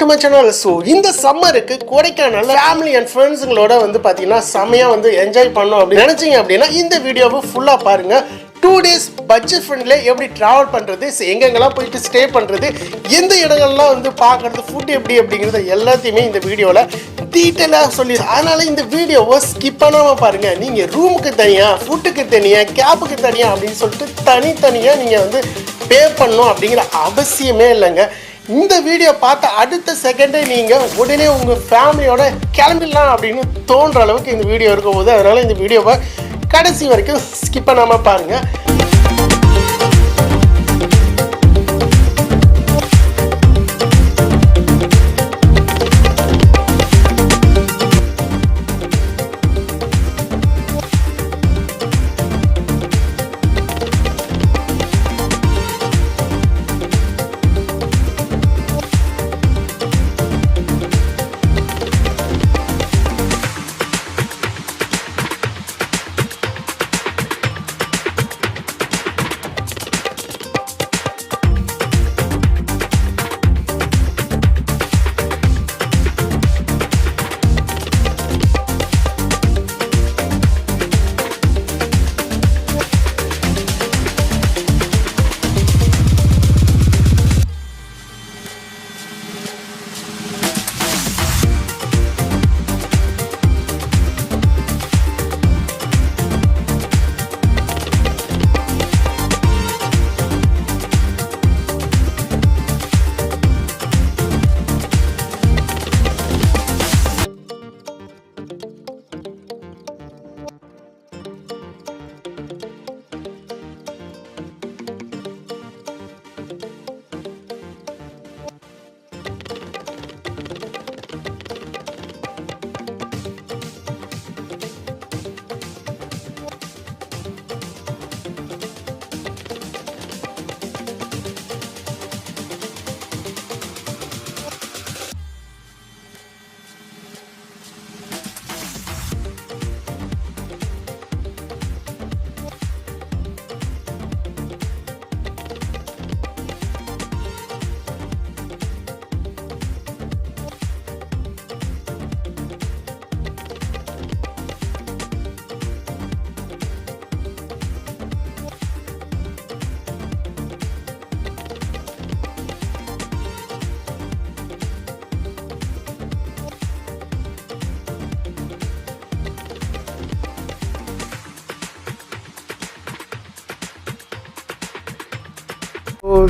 Back to my channel. So இந்த சம்மருக்கு Kodaikanal family and ஃப்ரெண்ட்ஸுங்களோட வந்து பார்த்தீங்கன்னா செம்மையாக வந்து என்ஜாய் பண்ணோம் அப்படின்னு நினச்சிங்க அப்படின்னா இந்த வீடியோவை ஃபுல்லாக பாருங்கள். 2 days பட்ஜெட் ஃப்ரெண்ட்லில் எப்படி ட்ராவல் பண்ணுறது, எங்கெங்கெல்லாம் போயிட்டு ஸ்டே பண்ணுறது, எந்த இடங்கள்லாம் வந்து பார்க்குறது, ஃபுட் எப்படி அப்படிங்கிறது எல்லாத்தையுமே இந்த வீடியோவில் டீட்டெயிலாக சொல்லி, அதனால் இந்த வீடியோவை ஸ்கிப் பண்ணாமல் பாருங்கள். நீங்கள் ரூமுக்கு தனியாக, ஃபுட்டுக்கு தனியாக, கேபுக்கு தனியாக அப்படின்னு சொல்லிட்டு தனித்தனியாக நீங்கள் வந்து பே பண்ணணும் அப்படிங்கிற அவசியமே இல்லைங்க. இந்த வீடியோ பார்த்த அடுத்த செகண்டே நீங்கள் உடனே உங்கள் ஃபேமிலியோட கிளம்பிடலாம் அப்படின்னு தோன்ற அளவுக்கு இந்த வீடியோ இருக்கும் போது, அதனால் இந்த வீடியோவை கடைசி வரைக்கும் ஸ்கிப் பண்ணாமல் பாருங்கள்.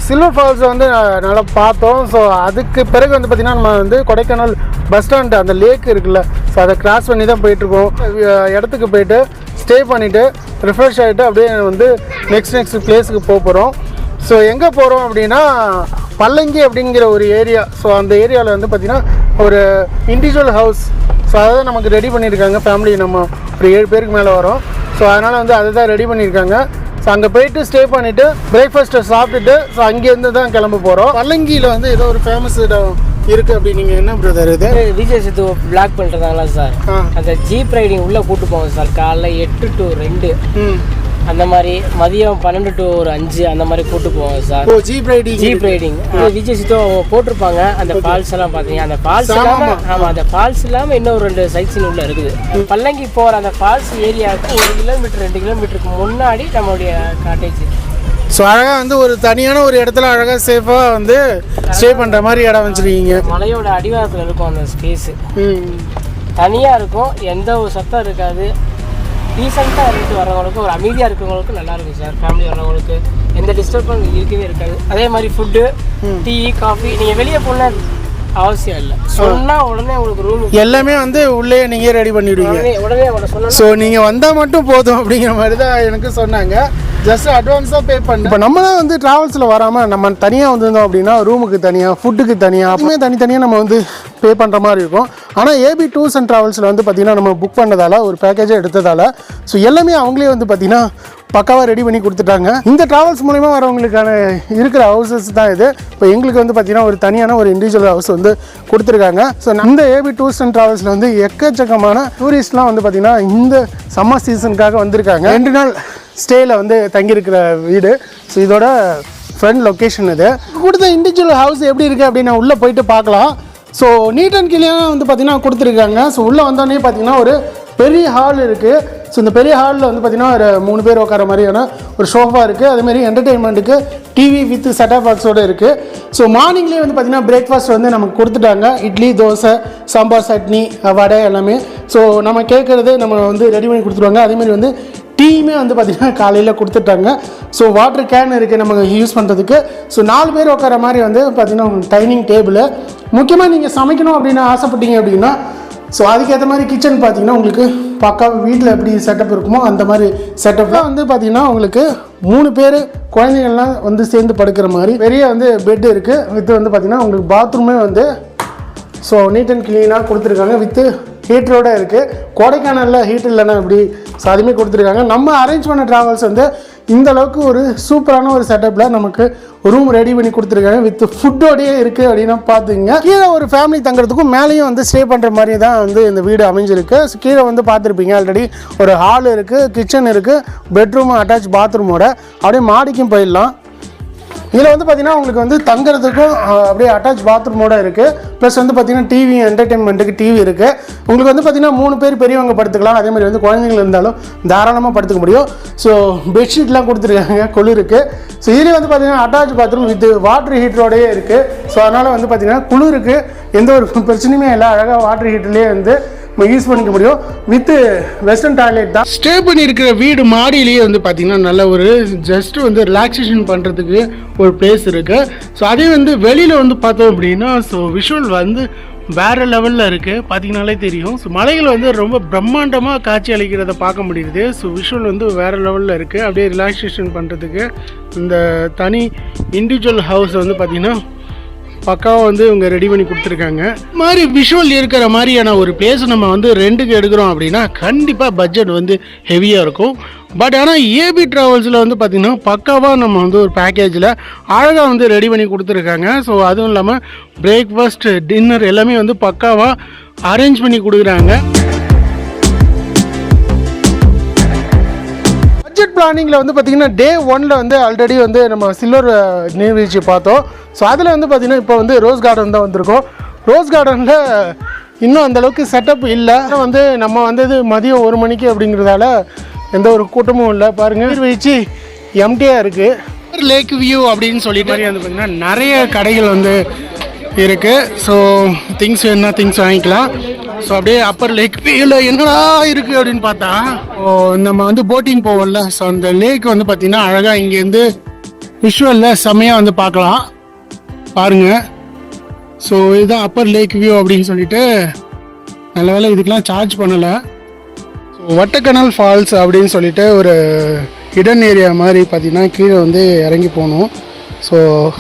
சில்வர் ஃபால்ஸ் வந்து நல்லா பார்த்தோம். ஸோ அதுக்கு பிறகு வந்து பார்த்திங்கன்னா நம்ம வந்து கொடைக்கானல் பஸ் ஸ்டாண்டு அந்த லேக் இருக்குல்ல, ஸோ அதை கிராஸ் பண்ணி தான் போயிட்டுருக்கோம். இடத்துக்கு போயிட்டு ஸ்டே பண்ணிவிட்டு ரிஃப்ரெஷ் ஆகிட்டு அப்படியே வந்து நெக்ஸ்ட் பிளேஸுக்கு போகிறோம். ஸோ எங்கே போகிறோம் அப்படின்னா பல்லங்கி அப்படிங்கிற ஒரு ஏரியா. ஸோ அந்த ஏரியாவில் வந்து பார்த்திங்கன்னா ஒரு இண்டிவிஜுவல் ஹவுஸ், ஸோ அதை தான் நமக்கு ரெடி பண்ணியிருக்காங்க. ஃபேமிலி நம்ம ஒரு 7 பேருக்கு மேலே வரோம். ஸோ அதனால் வந்து அதை தான் ரெடி பண்ணியிருக்காங்க. ஸோ அங்கே போயிட்டு ஸ்டே பண்ணிவிட்டு பிரேக்ஃபாஸ்ட்டை சாப்பிட்டுட்டு ஸோ அங்கேருந்து தான் கிளம்ப போகிறோம். பல்லங்கியில் வந்து ஏதோ ஒரு ஃபேமஸ் இடம் இருக்குது அப்படி. நீங்கள் என்ன பிரதர் இது விஜய் சேது பிளாக் பண்ணுறதாங்களா சார்? அந்த ஜீப் ரைடிங் உள்ளே கூப்பிட்டு போவோம் சார். காலைல 8 to 2 அந்த மாதிரி, மதியம் 12 to 5 அந்த மாதிரி கூப்பிட்டு போவாங்க சார். ஜீப் ரைடிங் விஜய் சித்து அவங்க போட்டிருப்பாங்க. அந்த ஃபால்ஸ் எல்லாம் பார்த்தீங்க, அந்த ஃபால்ஸ் இல்லாமல், ஆமாம், அந்த ஃபால்ஸ் இல்லாமல் இன்னும் 2 சைட் சீன் உள்ள இருக்குது. பல்லங்கி போகிற அந்த ஃபால்ஸ் ஏரியாவுக்கு 1 கிலோமீட்டர் 2 கிலோமீட்டருக்கு முன்னாடி நம்மளுடைய காட்டேஜ். ஸோ அழகாக வந்து ஒரு தனியான ஒரு இடத்துல அழகாக சேஃபாக வந்து ஸ்டே பண்ணுற மாதிரி இடம் வச்சுருக்கீங்க. மலையோட அடிவாரத்தில் இருக்கும் அந்த ஸ்பேஸு, தனியாக இருக்கும், எந்த ஒரு சத்தம் இருக்காது. டீசெண்டாக இருந்துட்டு வரவங்களுக்கு, ஒரு அமைதியாக இருக்கிறவங்களுக்கு நல்லாயிருக்கும் சார். ஃபேமிலி வரவங்களுக்கு எந்த டிஸ்டர்பன்ஸ் இருக்கவே இருக்காது. அதே மாதிரி ஃபுட்டு, டீ, காஃபி நீங்கள் வெளியே போனால் அவசியம் இல்லை. சொன்னால் உடனே உங்களுக்கு ரூம் எல்லாமே வந்து உள்ளே நீங்கள் ரெடி பண்ணிவிடுவீங்க. உடனே சொன்னால் ஸோ நீங்கள் வந்தால் மட்டும் போதும் அப்படிங்கிற மாதிரி தான் எனக்கு சொன்னாங்க. ஜஸ்ட் அட்வான்ஸாக பே பண்ணி. இப்போ நம்ம தான் வந்து ட்ராவல்ஸில் வராமல் நம்ம தனியாக வந்திருந்தோம் அப்படின்னா ரூமுக்கு தனியாக, ஃபுட்டுக்கு தனியாக, அதுவுமே தனித்தனியாக நம்ம வந்து பே பண்ணுற மாதிரி இருக்கும். ஆனால் ஏபி டூர்ஸ் அண்ட் ட்ராவல்ஸில் வந்து பார்த்திங்கன்னா நம்ம புக் பண்ணதால், ஒரு பேக்கேஜை எடுத்ததால் ஸோ எல்லாமே அவங்களே வந்து பார்த்திங்கன்னா பக்காவாக ரெடி பண்ணி கொடுத்துட்டாங்க. இந்த ட்ராவல்ஸ் மூலிமா வரவங்களுக்கான இருக்கிற ஹவுசஸ் தான் இது. இப்போ எங்களுக்கு வந்து பார்த்திங்கன்னா ஒரு தனியான ஒரு இண்டிவிஜுவல் ஹவுஸ் வந்து கொடுத்துருக்காங்க. ஸோ இந்த ஏபி டூர்ஸ் அண்ட் ட்ராவல்ஸில் வந்து எக்கச்சக்கமான டூரிஸ்ட்லாம் வந்து பார்த்திங்கன்னா இந்த சம்மர் சீசனுக்காக வந்திருக்காங்க. 2 நாள் ஸ்டேயில் வந்து தங்கியிருக்கிற வீடு. ஸோ இதோட ஃப்ரண்ட் லொக்கேஷன் இது. கொடுத்த இண்டிவிஜுவல் ஹவுஸ் எப்படி இருக்குது அப்படின்னு உள்ளே போயிட்டு பார்க்கலாம். ஸோ நீட் அண்ட் கிளீனாக வந்து பார்த்திங்கன்னா கொடுத்துருக்காங்க. ஸோ உள்ளே வந்தோடனே பார்த்திங்கன்னா ஒரு பெரிய ஹால் இருக்குது. ஸோ இந்த பெரிய ஹாலில் வந்து பார்த்திங்கன்னா ஒரு 3 பேர் உட்கார மாதிரியான ஒரு ஷோஃபா இருக்குது. அதேமாதிரி என்டர்டெயின்மெண்ட்டுக்கு டிவி வித் செட்டப் பாக்ஸோடு இருக்குது. ஸோ மார்னிங்லேயே வந்து பார்த்திங்கன்னா பிரேக்ஃபாஸ்ட் வந்து நமக்கு கொடுத்துட்டாங்க. இட்லி, தோசை, சாம்பார், சட்னி, வடை எல்லாமே. ஸோ நம்ம கேட்குறது நம்ம வந்து ரெடி பண்ணி கொடுத்துருவாங்க. அதேமாதிரி வந்து டீயுமே வந்து பார்த்திங்கன்னா காலையில் கொடுத்துட்டாங்க. ஸோ வாட்டர் கேன் இருக்குது நம்ம யூஸ் பண்ணுறதுக்கு. ஸோ 4 பேர் உட்கார மாதிரி வந்து பார்த்திங்கன்னா டைனிங் டேபிள். முக்கியமாக நீங்கள் சமைக்கணும் அப்படின்னு ஆசைப்பட்டீங்க அப்படின்னா ஸோ அதுக்கேற்ற மாதிரி கிச்சன் பார்த்தீங்கன்னா உங்களுக்கு பக்கா வீட்டில் எப்படி செட்டப் இருக்குமோ அந்த மாதிரி செட்டப்லாம் வந்து பார்த்திங்கன்னா உங்களுக்கு 3 பேர் குழந்தைங்கள்லாம் வந்து சேர்ந்து படுக்கிற மாதிரி பெரிய வந்து பெட் இருக்குது. வித் வந்து பார்த்திங்கன்னா உங்களுக்கு பாத்ரூமே வந்து ஸோ நீட் அண்ட் க்ளீனாக கொடுத்துருக்காங்க. வித்து ஹீட்டரோடு இருக்குது. கொடைக்கானலில் ஹீட் இல்லைன்னா எப்படி ஸோ அதுவுமே கொடுத்துருக்காங்க. நம்ம அரேஞ்ச் பண்ண ட்ராவல்ஸ் வந்து இந்த அளவுக்கு ஒரு சூப்பரான ஒரு செட்டப்பில் நமக்கு ரூம் ரெடி பண்ணி கொடுத்துருக்காங்க. வித் ஃபுட்டோடையே இருக்குது அப்படின்னா பார்த்துங்க. கீழே ஒரு ஃபேமிலி தங்குறதுக்கும் மேலேயும் வந்து ஸ்டே பண்ணுற மாதிரி தான் வந்து இந்த வீடு அமைஞ்சிருக்கு. ஸோ கீழே வந்து பார்த்துருப்பீங்க ஆல்ரெடி ஒரு ஹால் இருக்குது, கிச்சன் இருக்குது, பெட்ரூம் அட்டாச் பாத்ரூமோட. அப்படியே மாடிக்கும் போயிடலாம். இதில் வந்து பார்த்திங்கன்னா உங்களுக்கு வந்து தங்குறதுக்கும் அப்படியே அட்டாச் பாத்ரூமோடு இருக்குது. ப்ளஸ் வந்து பார்த்திங்கன்னா டிவி, என்டர்டெயின்மெண்ட்டுக்கு டிவி இருக்குது. உங்களுக்கு வந்து பார்த்திங்கன்னா 3 பேர் பெரியவங்க படுத்துக்கலாம். அதேமாதிரி வந்து குழந்தைங்கள் இருந்தாலும் தாராளமாக படுத்துக்க முடியும். ஸோ பெட்ஷீட்லாம் கொடுத்துருக்காங்க குளிருக்கு. ஸோ இதுலேயே வந்து பார்த்திங்கன்னா அட்டாச் பாத்ரூம் வித் வாட்டர் ஹீட்டரோடையே இருக்குது. ஸோ அதனால் வந்து பார்த்திங்கன்னா குளிருக்கு எந்த ஒரு பிரச்சனையுமே இல்லை. அழகாக வாட்டர் ஹீட்டர்லேயே வந்து யூஸ் பண்ணிக்க முடியும். வித் வெஸ்டர்ன் டாய்லெட் தான். ஸ்டே பண்ணியிருக்கிற வீடு மாடியிலேயே வந்து பார்த்திங்கன்னா நல்ல ஒரு ஜஸ்ட் வந்து ரிலாக்ஸேஷன் பண்ணுறதுக்கு ஒரு பிளேஸ் இருக்குது. ஸோ அதே வந்து வெளியில் வந்து பார்த்தோம் அப்படின்னா ஸோ விஷுவல் வந்து வேறு லெவலில் இருக்குது. பார்த்தீங்கனாலே தெரியும். ஸோ மலைகள் வந்து ரொம்ப பிரம்மாண்டமாக காட்சி அளிக்கிறத பார்க்க முடியுது. ஸோ விஷுவல் வந்து வேறு லெவலில் இருக்குது. அப்படியே ரிலாக்ஸேஷன் பண்ணுறதுக்கு இந்த தனி இண்டிவிஜுவல் ஹவுஸ் வந்து பார்த்திங்கன்னா பக்காவாக வந்து இவங்க ரெடி பண்ணி கொடுத்துருக்காங்க. மாதிரி விஷுவல் இருக்கிற மாதிரியான ஒரு பிளேஸ் நம்ம வந்து ரெண்டுக்கு எடுக்கிறோம் அப்படின்னா கண்டிப்பாக பட்ஜெட் வந்து ஹெவியாக இருக்கும். பட் ஆனால் ஏபி ட்ராவல்ஸில் வந்து பார்த்திங்கன்னா பக்காவாக நம்ம வந்து ஒரு பேக்கேஜில் அழகாக வந்து ரெடி பண்ணி கொடுத்துருக்காங்க. ஸோ அதுவும் இல்லாமல் பிரேக்ஃபாஸ்ட், டின்னர் எல்லாமே வந்து பக்காவாக அரேஞ்ச் பண்ணி கொடுக்குறாங்க. பட்ஜெட் பிளானிங்கில் வந்து பார்த்திங்கன்னா டே 1 வந்து ஆல்ரெடி வந்து நம்ம சில்வர் நீர்வீழ்ச்சி பார்த்தோம். ஸோ அதில் வந்து பார்த்திங்கன்னா இப்போ வந்து ரோஸ் கார்டன் தான் வந்திருக்கோம். ரோஸ் கார்டனில் இன்னும் அந்தளவுக்கு செட்டப் இல்லை. வந்து நம்ம வந்தது மதியம் 1 மணிக்கு அப்படிங்கிறதால எந்த ஒரு கூட்டமும் இல்லை. பாருங்கள் நீர்வீழ்ச்சி எம்டியாக இருக்குது. லேக் வியூ அப்படின்னு சொல்லிட்டு மாதிரி வந்து பார்த்திங்கன்னா நிறைய கடைகள் வந்து இருக்குது. ஸோ திங்ஸ் வேணுன்னா திங்ஸ் வாங்கிக்கலாம். ஸோ அப்படியே அப்பர் லேக் வியூவில் என்னடா இருக்குது அப்படின்னு பார்த்தா நம்ம வந்து போட்டிங் போவோம்ல. ஸோ அந்த லேக் வந்து பார்த்திங்கன்னா அழகாக இங்கேருந்து விஷுவலில் செம்மையாக வந்து பார்க்கலாம். பாருங்கள். ஸோ இதுதான் அப்பர் லேக் வியூ அப்படின்னு சொல்லிட்டு நல்ல வேளை இதுக்கெலாம் சார்ஜ் பண்ணலை. ஸோ வட்டக்கனல் ஃபால்ஸ் அப்படின்னு சொல்லிட்டு ஒரு ஹிடன் ஏரியா மாதிரி பார்த்திங்கன்னா கீழே வந்து இறங்கி போகணும். ஸோ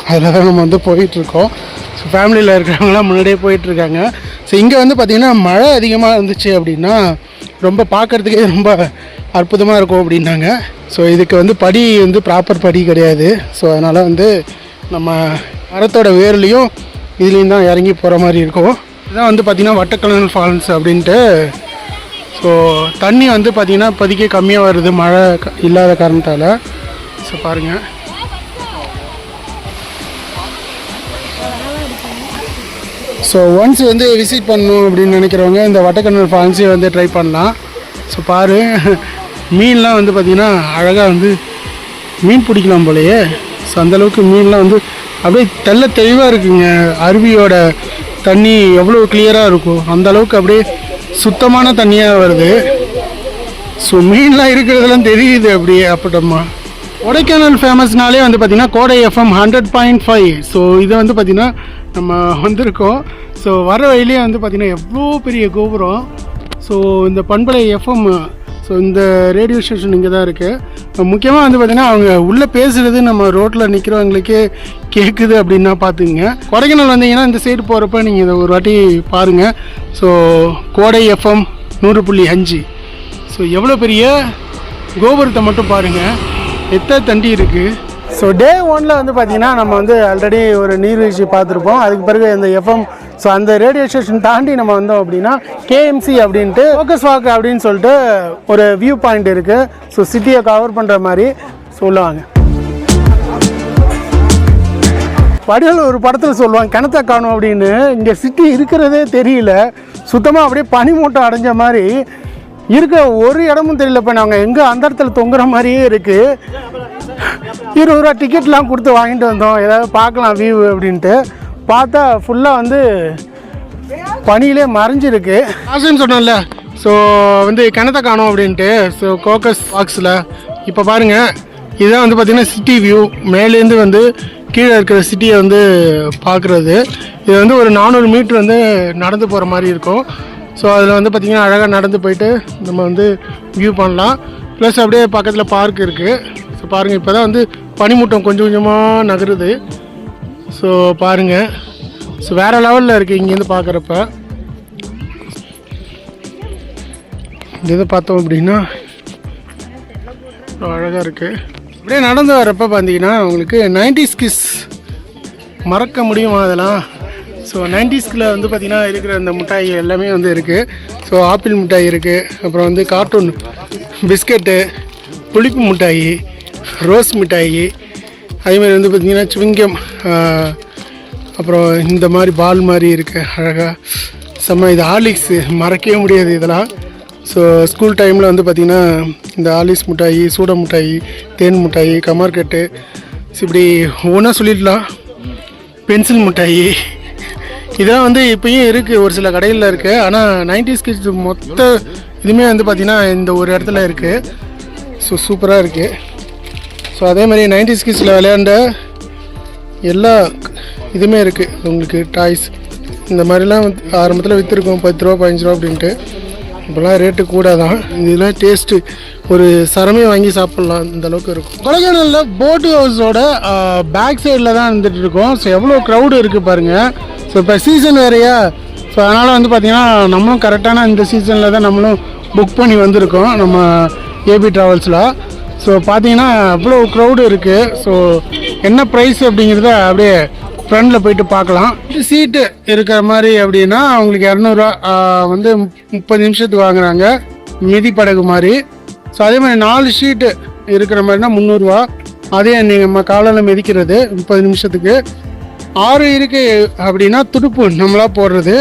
அதில் தான் நம்ம வந்து போயிட்டுருக்கோம். ஸோ ஃபேமிலியில் இருக்கிறவங்களாம் முன்னாடியே போயிட்டுருக்காங்க. ஸோ இங்கே வந்து பார்த்திங்கன்னா மழை அதிகமாக இருந்துச்சு அப்படின்னா ரொம்ப பார்க்குறதுக்கே ரொம்ப அற்புதமாக இருக்கும் அப்படின்னாங்க. ஸோ இதுக்கு வந்து படி வந்து ப்ராப்பர் படி கிடையாது. ஸோ அதனால் வந்து நம்ம மரத்தோட வேர்லேயும் இதுலேயும் தான் இறங்கி போகிற மாதிரி இருக்கும். இதுதான் வந்து பார்த்திங்கன்னா வட்டக்கனல் ஃபால்ஸ் அப்படின்ட்டு. ஸோ தண்ணி வந்து பார்த்திங்கன்னா இப்போதைக்கு கம்மியாக வருது மழை இல்லாத காரணத்தால். ஸோ பாருங்கள். ஸோ ஒன்ஸ் வந்து விசிட் பண்ணணும் அப்படின்னு நினைக்கிறவங்க இந்த வட்டக்கனல் ஃபால்ஸே வந்து ட்ரை பண்ணலாம். ஸோ பாரு மீன்லாம் வந்து பார்த்திங்கன்னா அழகாக வந்து மீன் பிடிக்கலாம் போலையே. ஸோ அந்தளவுக்கு மீன்லாம் வந்து அப்படியே தெள்ள தெளிவாக இருக்குங்க. அருவியோட தண்ணி எவ்வளோ கிளியராக இருக்கும் அந்தளவுக்கு அப்படியே சுத்தமான தண்ணியாக வருது. ஸோ மீன்லாம் இருக்கிறதெல்லாம் தெரியுது அப்படியே அப்பட்டம்மா. கொடைக்கானல் ஃபேமஸ்னாலே வந்து பார்த்திங்கன்னா கோடை எஃப்எம் 100.5. ஸோ இதை வந்து பார்த்திங்கன்னா நம்ம வந்திருக்கோம். ஸோ வர வழியிலே வந்து பார்த்திங்கன்னா எவ்வளோ பெரிய கோபுரம். ஸோ இந்த பண்பலை எஃப்எம் ஸோ இந்த ரேடியோ ஸ்டேஷன் இங்கே தான் இருக்குது. முக்கியமாக வந்து பார்த்திங்கன்னா அவங்க உள்ளே பேசுகிறது நம்ம ரோட்டில் நிற்கிறவங்களுக்கே கேட்குது அப்படின்னா பார்த்துங்க. கொடைக்கானல் வந்தீங்கன்னா இந்த சைடு போகிறப்ப நீங்கள் இதை ஒரு வாட்டி பாருங்கள். ஸோ கோடை எஃப்எம் 100.5. ஸோ எவ்வளோ பெரிய கோபுரத்தை மட்டும் பாருங்கள், எத்தனை தண்டி இருக்குது. ஸோ டே 1 வந்து பார்த்திங்கன்னா நம்ம வந்து ஆல்ரெடி ஒரு நீர்வீழ்ச்சி பார்த்துருப்போம். அதுக்கு பிறகு இந்த எஃப்எம் ஸோ அந்த ரேடியோ ஸ்டேஷன் தாண்டி நம்ம வந்தோம் அப்படின்னா கேஎம்சி அப்படின்ட்டு ஃபோக்கஸ் வாக் அப்படின்னு சொல்லிட்டு ஒரு வியூ பாயிண்ட் இருக்குது. ஸோ சிட்டியை கவர் பண்ணுற மாதிரி சொல்லுவாங்க. வடிவேலு ஒரு படத்தில் சொல்லுவாங்க கிணத்த காணும் அப்படின்னு. இங்கே சிட்டி இருக்கிறதே தெரியல, சுத்தமாக அப்படியே பனிமூட்டம் அடைஞ்ச மாதிரி இருக்க, ஒரு இடமும் தெரியல. இப்போ நாங்கள் எங்கே அந்த இடத்துல தொங்குற மாதிரியே இருக்குது. 20 ரூபா டிக்கெட்லாம் கொடுத்து வாங்கிட்டு வந்தோம், ஏதாவது பார்க்கலாம் வியூ அப்படின்ட்டு. பார்த்தா ஃபுல்லாக வந்து பனியிலே மறைஞ்சிருக்கு. ஆசைன்னு சொன்னோம்ல, ஸோ வந்து கிணத்த காணும் அப்படின்ட்டு. ஸோ கோக்கஸ் பாக்ஸில் இப்போ பாருங்கள், இதுதான் வந்து பார்த்திங்கன்னா சிட்டி வியூ. மேலேருந்து வந்து கீழே இருக்கிற சிட்டியை வந்து பார்க்குறது. இது வந்து ஒரு 400 மீட்ரு வந்து நடந்து போகிற மாதிரி இருக்கும். ஸோ அதில் வந்து பார்த்திங்கன்னா அழகாக நடந்து போயிட்டு நம்ம வந்து வியூ பண்ணலாம். ப்ளஸ் அப்படியே பக்கத்தில் பார்க் இருக்குது. ஸோ பாருங்கள், இப்போ தான் வந்து பனிமூட்டம் கொஞ்சம் கொஞ்சமாக நகருது. ஸோ பாருங்கள், ஸோ வேறு லெவலில் இருக்குது இங்கேருந்து பார்க்குறப்ப. இதை பார்த்தோம் அப்படின்னா அழகாக இருக்குது. அப்படியே நடந்து வரப்போ பார்த்தீங்கன்னா உங்களுக்கு 90s கிஸ் மறக்க முடியுமா அதெல்லாம். ஸோ 90ஸ்கில் வந்து பார்த்திங்கன்னா இருக்கிற அந்த மிட்டாய் எல்லாமே வந்து இருக்குது. ஸோ ஆப்பிள் மிட்டாய் இருக்குது, அப்புறம் வந்து கார்ட்டூன் பிஸ்கட்டு, புளிப்பு மிட்டாய், ரோஸ் மிட்டாய், அதேமாதிரி வந்து பார்த்திங்கன்னா சுவிங்கம், அப்புறம் இந்த மாதிரி பால் மாதிரி இருக்குது அழகாக செம்ம. இது ஹார்லிக்ஸு மறக்கவே முடியாது இதெல்லாம். ஸோ ஸ்கூல் டைமில் வந்து பார்த்திங்கன்னா இந்த ஹார்லிக்ஸ் மிட்டாய், சூட மிட்டாய், தேன் மிட்டாய், கமர்கட்டு, இப்படி ஒவ்வொன்றா சொல்லிடலாம். பென்சில் மிட்டாய் இதெல்லாம் வந்து இப்போயும் இருக்குது, ஒரு சில கடைகளில் இருக்குது. ஆனால் 90s கிட்ஸ் மொத்த இதுவுமே வந்து பார்த்திங்கன்னா இந்த ஒரு இடத்துல இருக்குது. ஸோ சூப்பராக இருக்குது. ஸோ அதேமாதிரி 90s கிட்ஸில் விளையாண்ட எல்லா இதுவுமே இருக்குது உங்களுக்கு. டாய்ஸ் இந்த மாதிரிலாம் வந்து ஆரம்பத்தில் விற்றுருக்கோம் 10 ரூபா 15 ரூபா அப்படின்ட்டு. இப்போலாம் ரேட்டு கூட தான். இதெல்லாம் டேஸ்ட்டு ஒரு சரமே வாங்கி சாப்பிட்லாம், இந்த அளவுக்கு இருக்கும். கொடைக்கானலில் போட்டு ஹவுஸோட பேக் சைடில் தான் வந்துட்டு இருக்கோம். ஸோ எவ்வளோ க்ரௌடு இருக்குது பாருங்கள். ஸோ இப்போ சீசன் வேறையா, ஸோ அதனால் வந்து பார்த்திங்கன்னா நம்மளும் கரெக்டான இந்த சீசனில் தான் நம்மளும் புக் பண்ணி வந்திருக்கோம் நம்ம ஏபி ட்ராவல்ஸில். ஸோ பார்த்தீங்கன்னா அவ்வளோ க்ரௌடு இருக்குது. ஸோ என்ன ப்ரைஸ் அப்படிங்கிறத அப்படியே ஃப்ரண்டில் போயிட்டு பார்க்கலாம். சீட்டு இருக்கிற மாதிரி அப்படின்னா அவங்களுக்கு 200 ரூபா வந்து 30 நிமிஷத்துக்கு வாங்குறாங்க, மிதி படகு மாதிரி. ஸோ அதே மாதிரி 4 ஷீட்டு இருக்கிற மாதிரினா 300 ரூபா. அதே நம்ம காலையில் மிதிக்கிறது 30 நிமிஷத்துக்கு. 6 இருக்குது அப்படின்னா துடுப்பு நம்மளாக போடுறது.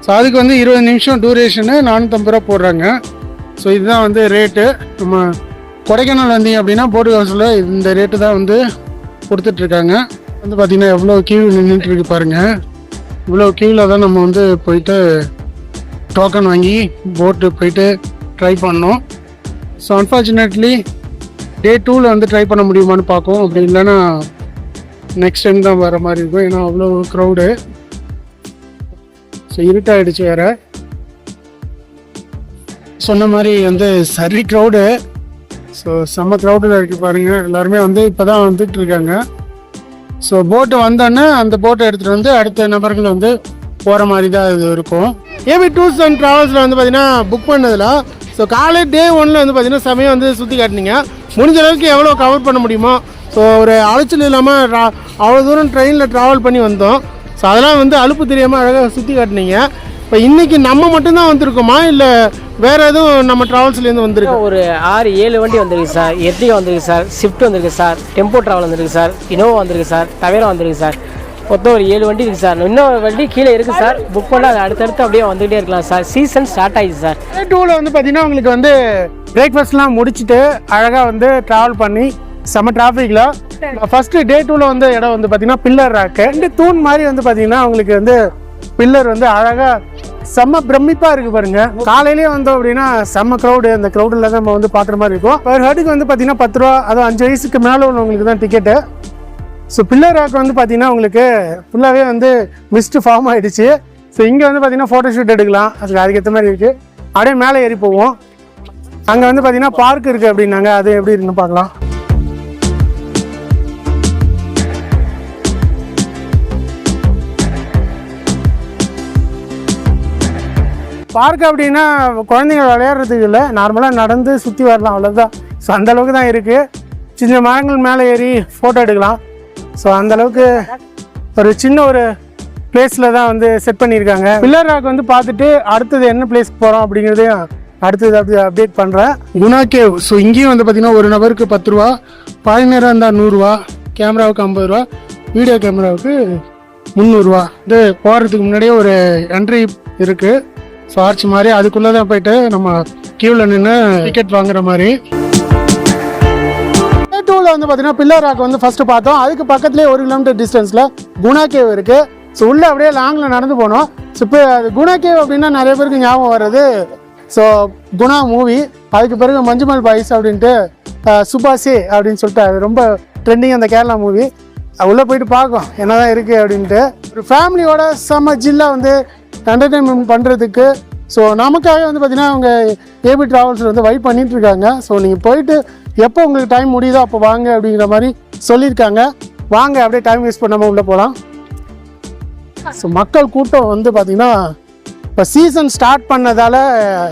ஸோ அதுக்கு வந்து 20 நிமிஷம் டூரேஷனு 450 ரூபா போடுறாங்க. ஸோ இதுதான் வந்து ரேட்டு. நம்ம கொடைக்கானல் வந்தீங்க அப்படின்னா போட் ஹவுஸில் இந்த ரேட்டு தான் வந்து கொடுத்துட்ருக்காங்க. வந்து பார்த்திங்கன்னா எவ்வளோ கியூ நின்றுட்டுருக்கு பாருங்கள். இவ்வளோ கியூவில் தான் நம்ம வந்து போயிட்டு டோக்கன் வாங்கி போட்டு போயிட்டு ட்ரை பண்ணோம். ஸோ அன்ஃபார்ச்சுனேட்லி டே 2ல் வந்து ட்ரை பண்ண முடியுமான்னு பார்ப்போம். அப்படி இல்லைன்னா நெக்ஸ்ட் டைம் தான் வர மாதிரி இருக்கும், ஏன்னா அவ்வளோ க்ரௌடு. ஸோ இருட்டாகிடுச்சு வேறு. சொன்ன மாதிரி வந்து சரி க்ரௌடு. ஸோ செம்ம க்ரௌடில் இருக்குது பாருங்கள். எல்லாருமே வந்து இப்போ தான் வந்துட்டுருக்காங்க. ஸோ போட்டு வந்தோன்னே அந்த போட்டை எடுத்துகிட்டு வந்து அடுத்த நபர்கள் வந்து போகிற மாதிரி தான் இது இருக்கும். ஏபி டூர்ஸ் அண்ட் ட்ராவல்ஸில் வந்து பார்த்திங்கன்னா புக் பண்ணதில் ஸோ காலை டே 1ல் வந்து பார்த்திங்கன்னா சமயம் வந்து சுற்றி காட்டினீங்க. முடிஞ்ச அளவுக்கு எவ்வளோ கவர் பண்ண முடியுமோ. ஸோ ஒரு அலைச்சல் இல்லாமல் அவ்வளோ தூரம் ட்ரெயினில் ட்ராவல் பண்ணி வந்தோம். ஸோ அதெல்லாம் வந்து அலுப்பு தெரியாமல் அழகாக சுற்றி காட்டினீங்க. இப்போ இன்றைக்கி நம்ம மட்டும்தான் வந்திருக்கோமா இல்லை வேறு எதுவும் நம்ம ட்ராவல்ஸ்லேருந்து வந்துருக்கோம்? ஒரு 6-7 வண்டி வந்திருக்கு சார். எர்டிகா வந்திருக்கு சார், ஸ்விஃப்ட் வந்திருக்கு சார், டெம்போ ட்ராவல் வந்திருக்கு சார், இனோவா வந்திருக்கு சார், டவேரா வந்திருக்கு சார். மொத்தம் ஒரு 7 வண்டி இருக்குது சார். இன்னொரு வண்டி கீழே இருக்குது சார். புக் பண்ணால் அது அடுத்தடுத்து அப்படியே வந்துகிட்டே இருக்கலாம் சார். சீசன் ஸ்டார்ட் ஆகிடுச்சு சார். டே 2ல் வந்து பார்த்திங்கன்னா உங்களுக்கு வந்து பிரேக்ஃபாஸ்ட்லாம் முடிச்சுட்டு அழகாக வந்து ட்ராவல் பண்ணி செம்ம டிராஃபிக்கில் ஃபஸ்ட்டு டே 2ல் வந்து இடம் வந்து பார்த்திங்கன்னா பில்லர் ராக்கு. 2 தூண் மாதிரி வந்து பார்த்திங்கன்னா உங்களுக்கு வந்து பில்லர் வந்து அழகாக செம்ம பிரமிப்பாக இருக்குது பாருங்கள். காலையிலேயே வந்தோம் அப்படின்னா செம்ம க்ரௌடு. அந்த க்ரௌடில் தான் நம்ம வந்து பார்க்குற மாதிரி இருக்கும். பர் ஹெட்டுக்கு வந்து பார்த்திங்கன்னா 10 ரூபா, அதுவும் 5 வயசுக்கு மேலே உள்ளவங்களுக்கு தான் டிக்கெட்டு. ஸோ பில்லர் ராக் வந்து பார்த்திங்கன்னா உங்களுக்கு ஃபுல்லாகவே வந்து மிஸ்ட் ஃபார்ம் ஆகிடுச்சு. ஸோ இங்கே வந்து பார்த்திங்கன்னா ஃபோட்டோ ஷூட் எடுக்கலாம், அதுக்கேற்ற மாதிரி இருக்குது. அப்படியே மேலே ஏறி போவோம். அங்கே வந்து பார்த்திங்கன்னா பார்க் இருக்குது அப்படின்னாங்க, அது எப்படி இருக்குன்னு பார்க்கலாம். பார்க் அப்படின்னா குழந்தைங்க விளையாடுறதுக்கு இல்லை, நார்மலாக நடந்து சுற்றி வரலாம், அவ்வளோதான். ஸோ அந்தளவுக்கு தான் இருக்குது. சின்ன மரங்கள் மேலே ஏறி ஃபோட்டோ எடுக்கலாம். ஸோ அந்தளவுக்கு ஒரு சின்ன ஒரு பிளேஸில் தான் வந்து செட் பண்ணியிருக்காங்க. பில்லர் ராக் வந்து பார்த்துட்டு அடுத்தது என்ன பிளேஸ்க்கு போகிறோம் அப்படிங்கிறதையும் அடுத்தது அப்படி அப்டேட் பண்ணுறேன். குணா கேவ். ஸோ இங்கேயும் வந்து பார்த்திங்கன்னா ஒரு நபருக்கு 10 ரூபா, பாதினராக இருந்தால் 100 ரூபா, கேமராவுக்கு 50 ரூபா, வீடியோ கேமராவுக்கு 300 ரூபா. இது போகிறதுக்கு முன்னாடியே ஒரு என்ட்ரி இருக்குது. ஸோ ஆர்ச் மாதிரி அதுக்குள்ளே தான் போயிட்டு நம்ம கியூவில் நின்று டிக்கெட் வாங்குற மாதிரி. டூவில் வந்து பார்த்தீங்கன்னா பில்லர் ராக் வந்து ஃபஸ்ட்டு பார்த்தோம். அதுக்கு பக்கத்துலேயே 1 கிலோமீட்டர் டிஸ்டன்ஸில் குணா கேவ் இருக்குது. ஸோ உள்ளே அப்படியே லாங்கில் நடந்து போனோம். ஸோ இப்போ குணா கேவ் அப்படின்னா நிறைய பேருக்கு ஞாபகம் வர்றது ஸோ குணா மூவி. அதுக்கு பிறகு மஞ்சுமல் பாய்ஸ் அப்படின்ட்டு சுபாஷே அப்படின்னு சொல்லிட்டு அது ரொம்ப ட்ரெண்டிங் அந்த கேரளா மூவி. உள்ளே போயிட்டு பார்க்கும் என்ன தான் இருக்குது அப்படின்ட்டு. ஒரு ஃபேமிலியோட செம்ம ஜில்லாக வந்து என்டர்டெயின்மெண்ட் பண்ணுறதுக்கு ஸோ நமக்காக வந்து பார்த்திங்கன்னா அவங்க ஏபி ட்ராவல்ஸில் வந்து வெயிட் பண்ணிகிட்டு இருக்காங்க. ஸோ நீங்கள் போயிட்டு எப்போ உங்களுக்கு டைம் முடியுதோ அப்போ வாங்க அப்படிங்கிற மாதிரி சொல்லியிருக்காங்க. வாங்க அப்படியே டைம் வேஸ்ட் பண்ணாமல் உள்ளே போகலாம். ஸோ மக்கள் கூட்டம் வந்து பார்த்திங்கன்னா இப்போ சீசன் ஸ்டார்ட் பண்ணதால்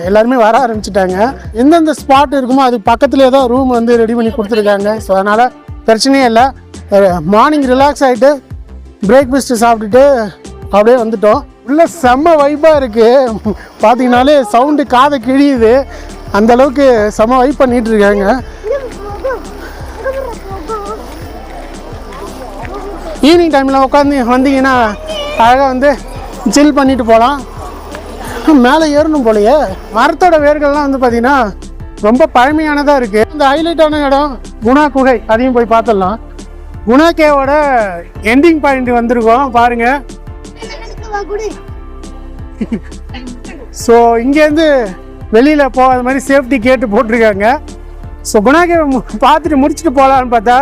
எல்லாருமே வர ஆரம்பிச்சிட்டாங்க. எந்தெந்த ஸ்பாட் இருக்குமோ அதுக்கு பக்கத்துலேயே தான் ரூம் வந்து ரெடி பண்ணி கொடுத்துருக்காங்க. ஸோ அதனால் பிரச்சனையே இல்லை. மார்னிங் ரிலாக்ஸ் ஆகிட்டு பிரேக்ஃபாஸ்ட்டு சாப்பிட்டுட்டு அப்படியே வந்துட்டோம். உள்ள செம்ம வைப்பாக இருக்குது. பார்த்தீங்கனாலே சவுண்டு காதை கிழியுது. அந்தளவுக்கு செம்ம வைப் பண்ணிகிட்டு இருக்காங்க. ஈவினிங் டைமில் உட்காந்து வந்தீங்கன்னா அழகாக வந்து சில் பண்ணிட்டு போகலாம். மேலே ஏறணும் போலையே. மரத்தோட வேர்கள்லாம் வந்து பார்த்திங்கன்னா ரொம்ப பழமையானதாக இருக்குது. இந்த ஹைலைட்டான இடம் குணா குகை, அதையும் போய் பார்த்துடலாம். குணா கேவோட எண்டிங் பாயிண்ட் வந்திருக்கோம் பாருங்கள். ஸோ இங்கேருந்து வெளியில் போகாத மாதிரி சேஃப்டி கேட்டு போட்டிருக்காங்க. ஸோ குணா கேவை பார்த்துட்டு முடிச்சுட்டு போகலான்னு பார்த்தா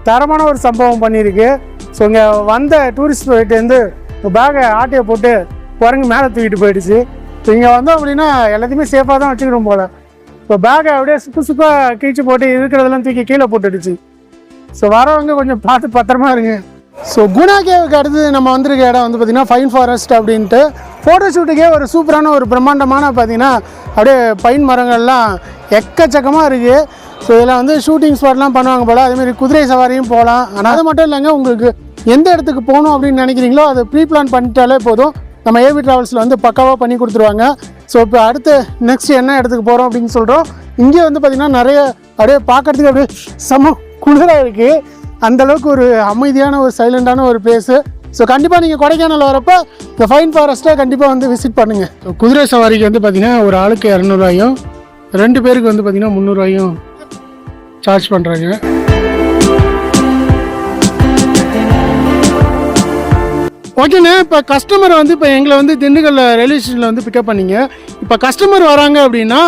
தரமான ஒரு சம்பவம் பண்ணியிருக்கு. ஸோ இங்கே வந்த டூரிஸ்ட் போயிட்டு பேகை ஆட்டையை போட்டு குரங்கு மேலே தூக்கிட்டு போயிடுச்சு. ஸோ இங்கே வந்தோம் அப்படின்னா எல்லாத்தையுமே சேஃபாக தான் வச்சுக்கணும் போல். இப்போ பேகை அப்படியே சுப்பாக கிழிச்சு போட்டு இருக்கிறதெல்லாம் தூக்கி கீழே போட்டுடுச்சு. ஸோ வரவங்க கொஞ்சம் பார்த்து பத்திரமா இருங்க. ஸோ குணா கேவுக்கு அடுத்து நம்ம வந்திருக்க இடம் வந்து பார்த்திங்கன்னா ஃபைன் ஃபாரஸ்ட் அப்படின்ட்டு ஃபோட்டோ ஷூட்டுக்கே ஒரு சூப்பரான ஒரு பிரம்மாண்டமான பார்த்திங்கன்னா அப்படியே பைன் மரங்கள்லாம் எக்கச்சக்கமாக இருக்குது. ஸோ இதில் வந்து ஷூட்டிங் ஸ்பாட்லாம் பண்ணுவாங்க போல். அதேமாதிரி குதிரை சவாரியும் போகலாம். ஆனால் அது மட்டும் இல்லைங்க, உங்களுக்கு எந்த இடத்துக்கு போகணும் அப்படின்னு நினைக்கிறீங்களோ அதை ப்ரீ பிளான் பண்ணிட்டாலே போதும். நம்ம ஏபி ட்ராவல்ஸில் வந்து பக்காவாக பண்ணி கொடுத்துருவாங்க. ஸோ இப்போ அடுத்து நெக்ஸ்ட் என்ன இடத்துக்கு போகிறோம் அப்படின்னு சொல்கிறோம். இங்கே வந்து பார்த்திங்கன்னா நிறைய அப்படியே பார்க்குறதுக்கு அப்படியே செம்ம குளிராக இருக்குது. அந்தளவுக்கு ஒரு அமைதியான ஒரு சைலண்டான ஒரு பிளேஸு. ஸோ கண்டிப்பாக நீங்கள் கொடைக்கானல் வரப்போ இந்த ஃபைன் ஃபாரஸ்ட்டை கண்டிப்பாக வந்து விசிட் பண்ணுங்கள். ஸோ குதிரை சவாரிக்கு வந்து பார்த்திங்கன்னா ஒரு ஆளுக்கு 200 ரூபாயும் 2 பேருக்கு வந்து பார்த்திங்கன்னா 300 ரூபாயும் சார்ஜ் பண்ணுறாங்க. ஓகேண்ணே, இப்போ கஸ்டமர் வந்து இப்போ எங்களை வந்து திண்டுக்கல்ல ரயில்வே ஸ்டேஷனில் வந்து பிக்கப் பண்ணிங்க. இப்போ கஸ்டமர் வராங்க அப்படின்னா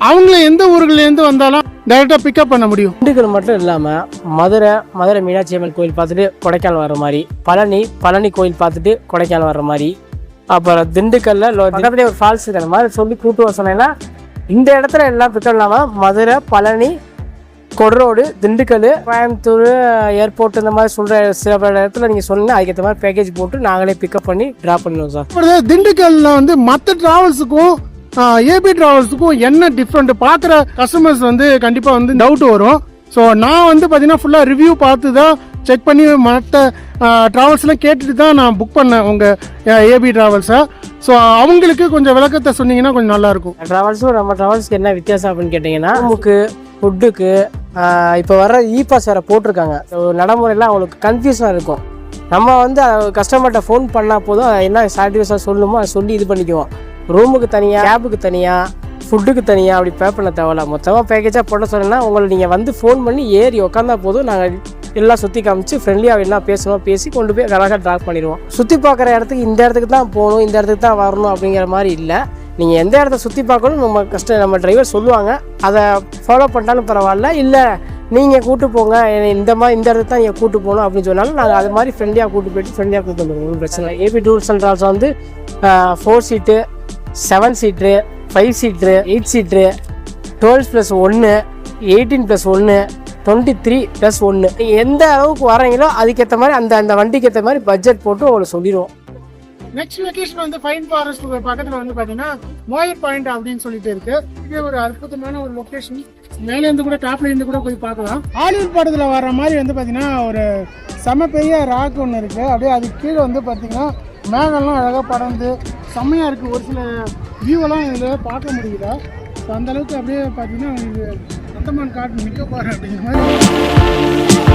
அவங்கள எந்த ஊர்கள்லேருந்து வந்தாலும் டைரெக்டாக பிக்கப் பண்ண முடியும். திண்டுக்கல் மட்டும் இல்லாமல் மதுரை மீனாட்சி அம்மன் கோயில் பார்த்துட்டு கொடைக்கானல் வர்ற மாதிரி, பழனி கோயில் பார்த்துட்டு கொடைக்கானல் வர்ற மாதிரி, அப்புறம் திண்டுக்கல்ல பக்கத்துலேயே ஒரு ஃபால்ஸ் இருக்கிற மாதிரி சொல்லி கூட்டு வர சொன்னேன்னா இந்த இடத்துல எல்லாம் பிக்கப் இல்லாமல் மதுரை, பழனி, கொடரோடு, திண்டுக்கல், கோயம்புத்தூர் ஏர்போர்ட் இந்த மாதிரி சொல்கிற சில இடத்துல நீங்கள் சொன்னீங்கன்னா அதுக்கேற்ற மாதிரி பேக்கேஜ் போட்டு நாங்களே பிக்கப் பண்ணி ட்ராப் பண்ணிடுவோம் சார். திண்டுக்கல்ல வந்து மற்ற ட்ராவல்ஸுக்கும் ஏபி ட்ராவல்ஸுக்கும் என்ன டிஃப்ரெண்ட் பார்க்குற கஸ்டமர்ஸ் வந்து கண்டிப்பாக வந்து டவுட் வரும். ஸோ நான் வந்து பார்த்தீங்கன்னா ஃபுல்லாக ரிவ்யூ பார்த்து தான் செக் பண்ணி மற்ற ட்ராவல்ஸ்லாம் கேட்டுட்டு தான் நான் புக் பண்ணேன் உங்கள் ஏபி ட்ராவல்ஸை. ஸோ அவங்களுக்கு கொஞ்சம் விளக்கத்தை சொன்னீங்கன்னா கொஞ்சம் நல்லாயிருக்கும். ட்ராவல்ஸும் நம்ம ட்ராவல்ஸ்க்கு என்ன வித்தியாசம் அப்படின்னு கேட்டிங்கன்னா நமக்கு ஃபுட்டுக்கு இப்போ வர இ-பாஸ் வேறு போட்டிருக்காங்க. நடைமுறையெல்லாம் அவங்களுக்கு கன்ஃபியூஸாக இருக்கும். நம்ம வந்து கஸ்டமர்கிட்ட ஃபோன் பண்ணால் போதும் என்ன சாட்டிஸ்ஃபைஸாக சொல்லணுமோ அதை சொல்லி இது பண்ணிக்குவோம். ரூமுக்கு தனியாக, கேபுக்கு தனியாக, ஃபுட்டுக்கு தனியாக அப்படி பே பண்ண தேவையில்ல. மொத்தமாக பேக்கேஜாக போட்ட சொன்னேன்னா உங்களை நீங்கள் வந்து ஃபோன் பண்ணி ஏறி உட்காந்தா போதும். நாங்கள் எல்லாம் சுற்றி காமிச்சு ஃப்ரெண்ட்லியாக என்ன பேசணும் பேசி கொண்டு போய் அழகாக ட்ராப் பண்ணிடுவோம். சுற்றி பார்க்குற இடத்துக்கு இந்த இடத்துக்கு தான் போகணும், இந்த இடத்துக்கு தான் வரணும் அப்படிங்கிற மாதிரி இல்லை. நீங்கள் எந்த இடத்த சுற்றி பார்க்கணும் நம்ம டிரைவர் சொல்லுவாங்க. அதை ஃபாலோ பண்ணிட்டாலும் பரவாயில்ல. இல்லை நீங்கள் கூப்பிட்டு போங்க, இந்த இடத்துக்கு தான் நீங்கள் கூப்பிட்டு போகணும் அப்படின்னு சொன்னாலும் நாங்கள் அது மாதிரி ஃப்ரெண்ட்லியாக கூப்பிட்டு போயிட்டு ஃப்ரெண்ட்லியாக கூப்பிட்டு வந்துடுவோம். ஒன்றும் பிரச்சனை இல்லை. ஏபி டூர்ஸ் அண்ட் ட்ராவல்ஸ் வந்து 4 சீட்டு, 7 சீட்ரு, 5 சீட்ரு, 8 சீட்ரு, 12+1, 18+1, 23+1 எந்த அளவுக்கு வரீங்களோ அதுக்கேற்ற மாதிரி அந்த வண்டிக்கு ஏற்ற மாதிரி பட்ஜெட் போட்டு உங்களுக்கு சொல்லிடுவோம். நெக்ஸ்ட் லொகேஷன் வந்து ஃபைன் ஃபாரஸ்ட் பக்கத்தில் வந்து பார்த்தீங்கன்னா மோயர் பாயிண்ட் அப்படின்னு சொல்லிட்டு இருக்கு. இது ஒரு அற்புதமான ஒரு லொக்கேஷன். மேலேருந்து கூட டாப்லேருந்து கூட போய் பார்க்கலாம். ஹாலிவுட் படத்தில் வர்ற மாதிரி வந்து பார்த்தீங்கன்னா ஒரு செம பெரிய ராக் ஒன்று இருக்குது. அப்படியே அதுக்கு கீழே வந்து பார்த்தீங்கன்னா மேகெல்லாம் அழகாக பறந்து செம்மையாக இருக்குது. ஒரு சில வியூவெல்லாம் இதில் பார்க்க முடியுதா. ஸோ அந்தளவுக்கு அப்படியே பார்த்தீங்கன்னா உங்களுக்கு அந்தமான் காட்டு நிற்க போகிறேன் அப்படிங்கிற மாதிரி.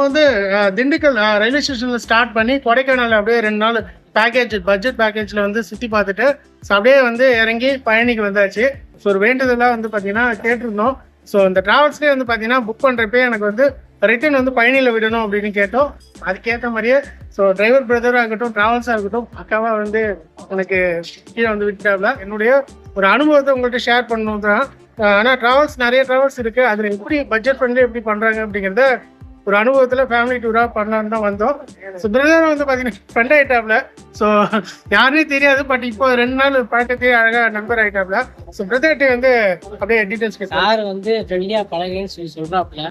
வந்து திண்டுக்கல் ரயில்வே ஸ்டேஷனில் ஸ்டார்ட் பண்ணி கொடைக்கானல் அப்படியே 2 நாள் பேக்கேஜ் பட்ஜெட் பேக்கேஜில் வந்து சுற்றி பார்த்துட்டு ஸோ அப்படியே வந்து இறங்கி பழனிக்கு வந்தாச்சு. ஸோ ஒரு வேண்டுதலாக வந்து பார்த்தீங்கன்னா கேட்டிருந்தோம். ஸோ இந்த ட்ராவல்ஸ்லேயே வந்து பார்த்தீங்கன்னா புக் பண்ணுறப்பே எனக்கு வந்து ரிட்டர்ன் வந்து பழனியில் விடணும் அப்படின்னு கேட்டோம். அதுக்கேற்ற மாதிரியே ஸோ டிரைவர் பிரதராக இருக்கட்டும், ட்ராவல்ஸாக இருக்கட்டும், அக்காவாக வந்து எனக்கு கீழே வந்து விட்டாப்ல. என்னுடைய ஒரு அனுபவத்தை உங்கள்கிட்ட ஷேர் பண்ணணும் தான். ஆனால் ட்ராவல்ஸ் நிறைய ட்ராவல்ஸ் இருக்குது, அதில் எப்படி பட்ஜெட் ஃப்ரெண்ட்லி எப்படி பண்ணுறாங்க அப்படிங்கிறத ஒரு அனுபவத்தில் ஃபேமிலி டூராக பண்ணலான்னு தான் வந்தோம். ஸோ பிரதர் வந்து பார்த்தீங்கன்னா ஃப்ரெண்ட் ஆகிட்டாப்ல. ஸோ யாருனே தெரியாது, பட் இப்போ 2 நாள் பழக்கத்தையே அழகாக நம்பர் ஆகிட்டாப்ல. ஸோ பிரதர்கிட்ட வந்து அப்படியே டீட்டெயில்ஸ் சார் வந்து ஃப்ரெண்ட்லியாக பழகுன்னு சொல்கிறாப்புல.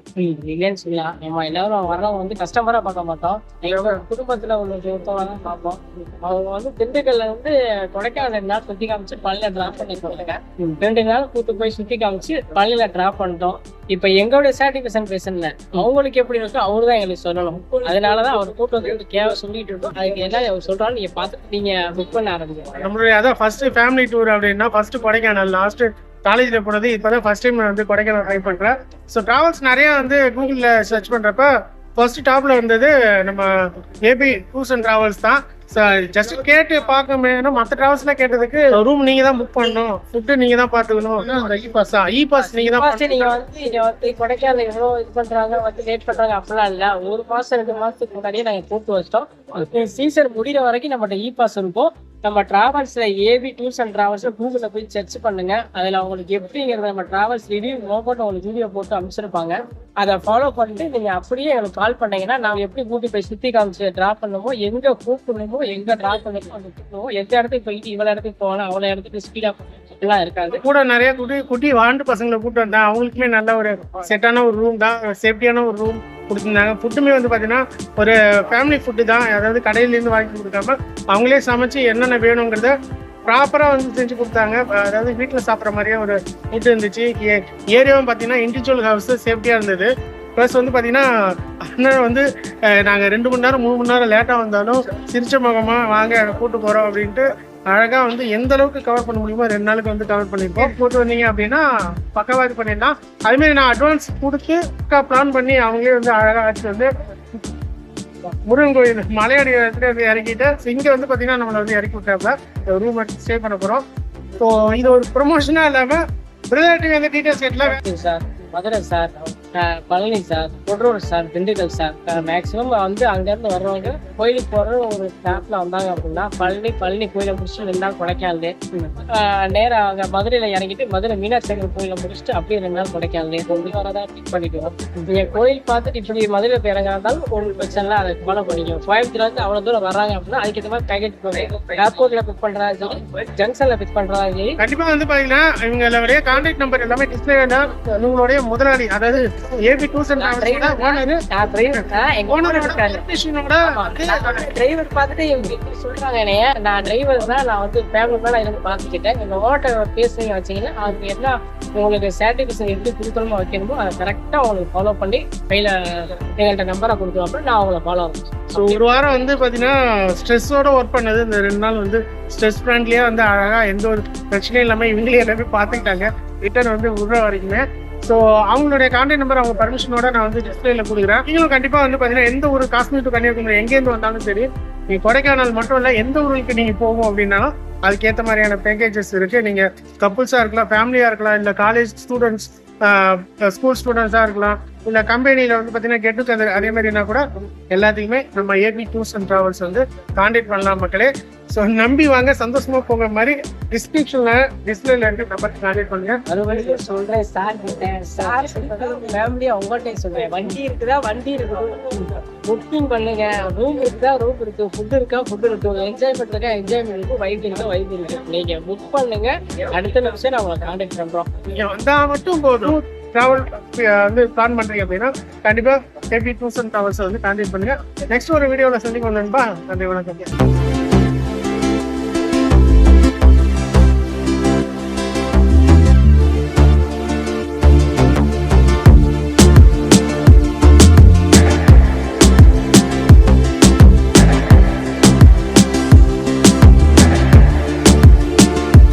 இல்லைன்னு சொல்லலாம். நம்ம எல்லாரும் வர்றவங்க வந்து கஸ்டமராக பார்க்க மாட்டோம், எங்கள் குடும்பத்தில் உள்ள ஒருத்தவங்க தான் பார்ப்போம். அவங்க வந்து திண்டுக்கல்ல வந்து கொடைக்கானல் 2 நாள் சுற்றி காமிச்சு பழனியில் ட்ராப் பண்ணி கொடுத்துருங்க. 2 நாள் கூட்டு போய் சுற்றி காமிச்சு பழனியில் ட்ராப் பண்ணிட்டோம். இப்போ எங்களோட சாட்டிஸ்ஃபேக்ஷன் பேசல, அவங்களுக்கு எப்படி இருக்கோ அவரு தான் எங்களுக்கு சொல்லணும். அதனாலதான் அவர் கூட்டு வந்து கேவ சொல்லிட்டு இருக்கோம். அதுக்கு என்ன அவர் சொல்றாலும் நீங்க பார்த்துட்டு நீங்க புக் பண்ண ஆரம்பிங்க. நம்மளுடைய அதான் ஃபர்ஸ்ட் ஃபேமிலி டூர் அப்படின்னா ஃபர்ஸ்ட் கொடைக்கானல். லாஸ்ட் காலேஜில் போனது, இப்போதான் ஃபர்ஸ்ட் டைம் வந்து கொடைக்கானல் ட்ரை பண்ணுறேன். ஸோ ட்ராவல்ஸ் நிறையா வந்து கூகுளில் சர்ச் பண்ணுறப்ப ஃபர்ஸ்ட் டாப்பில் வந்தது நம்ம ஏபி டூர்ஸ் அண்ட் ட்ராவல்ஸ் தான். ஸோ ஜஸ்ட் கேட்டு பார்க்க முடியும். மற்ற ட்ராவல்ஸ்லாம் கேட்டதுக்கு ரூம் நீங்கள் தான் புக் பண்ணணும், ஃபுட்டு நீங்கள் தான் பார்த்துக்கணும், இ பாஸ் நீங்கள் தான். நீங்கள் வந்து கொடைக்கானல் எவ்வளோ இது பண்ணுறாங்க வந்து லேட் பண்ணுறாங்க அப்படிலாம் இல்லை. 1 மாதம் 2 மாதத்துக்கு முன்னாடியே நாங்கள் கூப்பிட்டு வச்சிட்டோம். சீசன் முடிகிற வரைக்கும் நம்மகிட்ட இ பாஸ் இருக்கும். நம்ம டிராவல்ஸில் ஏபி டூர்ஸ் அண்ட் ட்ராவல்ஸில் கூகுளில் போய் சர்ச் பண்ணுங்க. அதில் அவங்களுக்கு எப்படிங்கிறத நம்ம டிராவல்ஸ் ரிவ்யூ போட்டு அவங்களுக்கு வீடியோ போட்டு அனுப்பிச்சிருப்பாங்க. அதை ஃபாலோ பண்ணிட்டு நீங்கள் அப்படியே எங்களுக்கு கால் பண்ணீங்கன்னா நாங்கள் எப்படி கூட்டி போய் சுற்றி காமிச்சு ட்ராப் பண்ணுமோ, எங்கே கூப்பிடணுமோ, எங்கே ட்ராப் பண்ணணுமோ அங்கே கூப்பிடுவோம். எந்த இடத்துக்கு போயிட்டு இவ்வளோ இடத்துக்கு போகணும், அவ்வளோ இடத்துக்கு ஸ்பீடாக எல்லாம் இருக்காது. கூட நிறைய குட்டி வாண்டு பசங்களை கூப்பிட்டு வந்தேன். அவங்களுக்குமே நல்ல ஒரு செட்டான ஒரு ரூம் தான், சேஃப்டியான ஒரு ரூம் கொடுத்துருந்தாங்க. ஃபுட்டுமே வந்து பார்த்தீங்கன்னா ஒரு ஃபேமிலி ஃபுட்டு தான், அதாவது கடையிலேருந்து வாங்கி கொடுக்காம அவங்களே சமைச்சு என்னென்ன வேணுங்கிறத ப்ராப்பராக வந்து செஞ்சு கொடுத்தாங்க. அதாவது வீட்டில் சாப்பிட்ற மாதிரியே ஒரு ஃபுட்டு இருந்துச்சு. ஏரியாவும் பார்த்தீங்கன்னா இண்டிவிஜுவல் ஹவுஸ் சேஃப்டியாக இருந்தது. ப்ளஸ் வந்து பார்த்தீங்கன்னா அண்ணன் வந்து நாங்கள் 2 மணி நேரம் 3 மணி நேரம் லேட்டாக வந்தாலும் சிரிச்ச முகமாக வாங்க கூப்பிட்டு போகிறோம் அப்படின்ட்டு அழகாக வந்து எந்த அளவுக்கு கவர் பண்ண முடியுமோ 2 நாளுக்கு வந்து கவர் பண்ணியிருக்கோம். போட்டு வந்தீங்க அப்படின்னா பக்கவாது பண்ணிடலாம். அதுமாரி நான் அட்வான்ஸ் கொடுத்து பிளான் பண்ணி அவங்களே வந்து அழகாக ஆச்சு வந்து முருகன் கோயில் மலையாடி இடத்துல வந்து இறக்கிட்டு இங்கே வந்து பார்த்தீங்கன்னா நம்மளை வந்து இறக்கி விட்டாப்ல ரூம் எடுத்து ஸ்டே பண்ண போகிறோம். ஸோ இது ஒரு ப்ரொமோஷனாக இல்லாமல் பிரதர்ட்டி வந்து டீட்டெயில்ஸ் கேட்டல sir, Madurai sir, Palani sir, Kodur sir, Dindigul sir. Maximum வந்து அங்கேருந்து வர்றவங்க கோயிலுக்கு போகிற ஒரு ஸ்டாப்ல வந்தாங்க அப்படின்னா பழனி கோயிலை முடிச்சுட்டு 2 நாள் கொடைக்கானலே, நேராக அங்கே மதுரையில் இறங்கிட்டு மதுரை மீனாட்சி கோயிலை முடிச்சுட்டு அப்படியே 2 நாள் கொடைக்கானலே வரதான் பிக் பண்ணிக்குவோம். நீங்கள் கோயில் பார்த்துட்டு இப்படி மதுரையில் போய் இறங்காதாலும் உங்களுக்கு பிரச்சனை அதை ஃபாலோ பண்ணிக்குவோம். கோயம்புத்தூர் வந்து அவ்வளோ தூரம் வர்றாங்க அப்படின்னா அதுக்கேற்ற மாதிரி பேக்கேஜ் போடுவோம். ஏர்போர்ட்டில் பிக் பண்ணுறதா சரி, ஜங்ஷனில் பிக் பண்ணுறதா சரி. கண்டிப்பாக வந்து பார்த்தீங்கன்னா இவங்களுடைய கான்டாக்ட் நம்பர் எல்லாமே டிஸ்பிளே வேண்டாம். உங்களுடைய முதலாளி அதாவது AB tours and travels owner driver பார்த்துட்டு சொல்றாங்க என்னைய, நான் டிரைவர் தான், நான் வந்து ஃபேமிலி மேல இருந்து பார்த்துக்கிட்டேன். எங்க ஓட்ட பேசுறீங்க வச்சீங்கன்னா அதுக்கு என்ன உங்களுக்கு சாட்டிஸ்ஃபேக்ஷன் எப்படி கொடுக்கணுமோ வைக்கணுமோ அதை கரெக்டாக உங்களுக்கு ஃபாலோ பண்ணி கையில் எங்கள்கிட்ட நம்பரை கொடுக்குறோம் அப்படின்னு நான் அவங்கள ஃபாலோ ஆகும். ஸோ ஒரு வாரம் வந்து பார்த்தீங்கன்னா ஸ்ட்ரெஸ்ஸோட ஒர்க் பண்ணது. இந்த 2 நாள் வந்து ஸ்ட்ரெஸ் ஃப்ரெண்ட்லியாக வந்து அழகாக எந்த ஒரு பிரச்சனையும் இல்லாமல் இவங்களே எல்லாமே பார்த்துக்கிட்டாங்க ரிட்டர்ன் வந்து விடுற வரைக்குமே. ஸோ அவங்களுடைய கான்டாக்ட் நம்பர் அவங்க பர்மிஷனோட நான் வந்து டிஸ்பிளேல கொடுக்குறேன். நீங்களும் கண்டிப்பாக வந்து பார்த்தீங்கன்னா எந்த ஒரு காஷ்மீர் டு கன்னியாகுமரி எங்கேருந்து வந்தாலும் சரி, நீங்கள் கொடைக்கானல் மட்டும் இல்லை எந்த ஊருக்கு நீங்கள் போகும் அப்படின்னாலும் அதுக்கேற்ற மாதிரியான பேக்கேஜஸ் இருக்குது. நீங்கள் கப்புள்ஸாக இருக்கலாம், ஃபேமிலியாக இருக்கலாம், இல்லை காலேஜ் ஸ்டூடெண்ட்ஸ், ஸ்கூல் ஸ்டூடெண்ட்ஸாக இருக்கலாம், இல்லை கம்பெனியில் வந்து பார்த்தீங்கன்னா கெட்டு அதே மாதிரினா கூட எல்லாத்துக்குமே நம்ம ஏபி டூர்ஸ் அண்ட் ட்ராவல்ஸ் வந்து கான்டாக்ட் பண்ணலாம் மக்களே. ஸோ நம்பி வாங்க, சந்தோஷமா போகிற மாதிரி டிஸ்கிரிப்ஷனில் டிஸ்பிளேல இருக்கு நம்பருக்கு கான்டாக்ட் பண்ணுங்க. மறுபடியும் சொல்கிறேன் சார் ஃபேமிலியை உங்கள்கிட்ட சொல்கிறேன். வண்டி இருக்குதா வண்டி இருக்குது, புக்கிங் பண்ணுங்க. ரூம் இருக்குதா ரூம் இருக்குது, ஃபுட் இருக்கா ஃபுட் இருக்குது, என்ஜாய்மெண்ட் இருக்கா என்ஜாய்மெண்ட் இருக்குது, வைப் இருக்கா வைப் இருக்குது. நீங்கள் புக் பண்ணுங்க, அடுத்த நிமிஷம் நான் உங்களை கான்டாக்ட் பண்ணுறோம். நீங்கள் வந்தால் மட்டும் போதும். ட்ராவல் வந்து பிளான் பண்ணுறீங்க அப்படின்னா கண்டிப்பாக ஏபி டூர்ஸ் அண்ட் ட்ராவல்ஸை வந்து கான்டாக்ட் பண்ணுங்க. நெக்ஸ்ட் ஒரு வீடியோவில் சந்திக்க வந்தேன்பா. நன்றி, வணக்கம்.